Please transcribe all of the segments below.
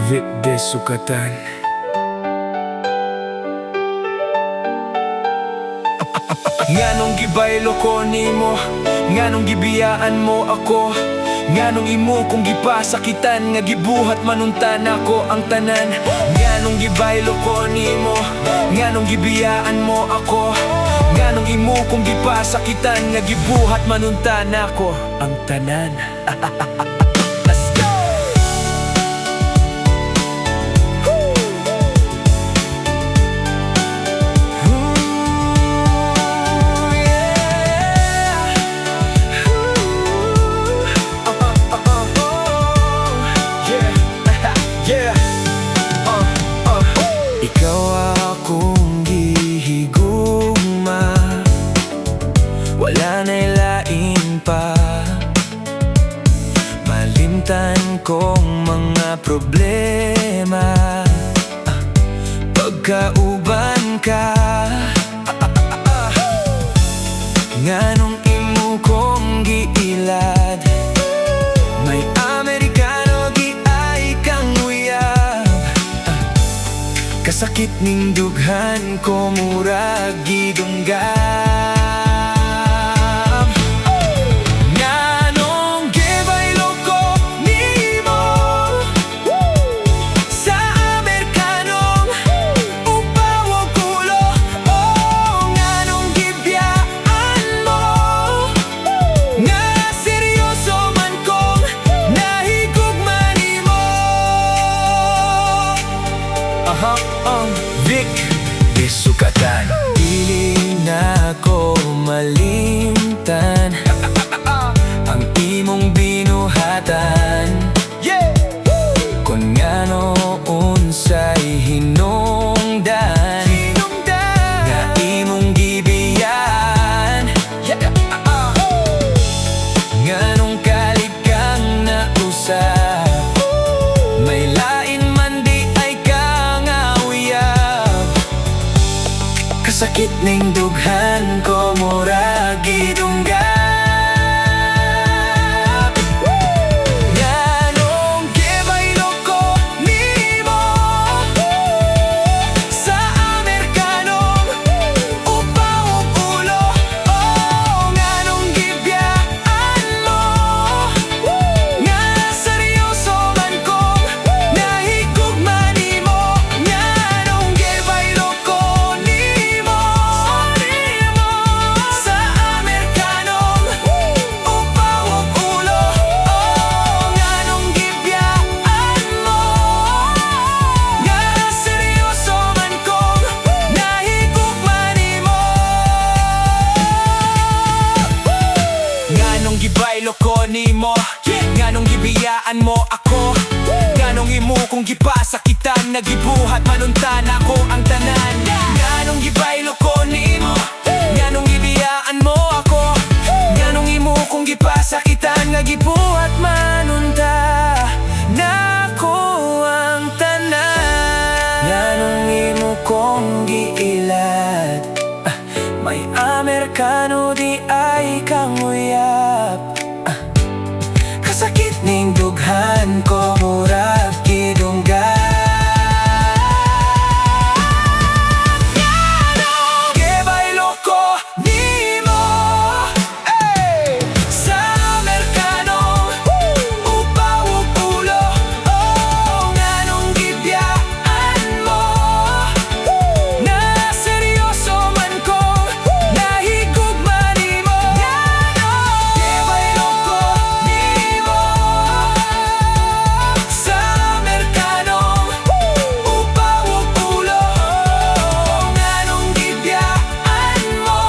Vic Desukatan. Nganong gibaylo ko nimo, nganong gibiyaan mo ako, nganong imo kung gipasakitan nga gibuhat manuntan ako ang tanan. Nganong gibaylo ko nimo, nganong gibiyaan mo ako, nganong imo kung gipasakitan nga gibuhat manuntan ako ang tanan. Let's go! Ikaw akong gihigugma, wala na'y lain pa. Malimtan kong mga problema, pagkauban ka. Nganong imo kong giilad, may Amerikano giay kang uyab. Kasakit ning dughan ko murag gidunggam. Nganong gibaylo ko nimo sa Amerikanong upaw ug ulo. Oh, nganong gibiyaan mo nga seryoso man kong nahigugma nimo. Vic Desukatan. Dili na ko malimtan ang imong binuhatan, kung ngano unsay hinungdan nga imong gibiyaan. Nganong kalig kang nausap, may lain man di ay kang uyab. Kasakit ning dughan ko murag gidunggam. Nganong gibaylo ko nimo sa Amerikanong upaw ug ulo. Oh, nganong gibiyaan mo nga seryoso man kong nahigugma nimo. Nganong gibaylo ko nimo sa Amerikanong upaw ug ulo. Oh, nganong gibiyaan mo nga seryoso man kong nahigugma nimo. Nganong gibaylo ko nimo, nganong gibiyaan mo ako, nganong imo kung gipasakitan nga gibuhat manuntan ako ang tanan. Nganong gibaylo ko nimo, nganong gibiyaan mo ako, nganong imo kung gipasakitan nga gibuhat manunta nako ang tanan. Nganong imo kong giilad, may Amerikano di ay kang uyab. Kasakit ning dughan ko murag gidunggam. Nganong gibaylo ko nimo sa Amerikanong upaw ug ulo. Oh, nganong gibiyaan mo nga seryoso man kong nahigugma nimo. Nganong gibaylo ko nimo sa Amerikanong upaw ug ulo. Oh, nganong gibiyaan mo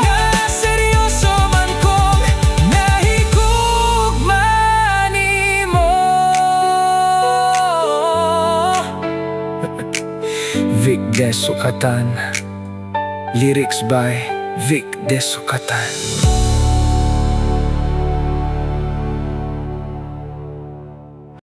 nga seryoso man kong nahigugma nimo. Vic Desukatan. Lyrics by Vic Desukatan.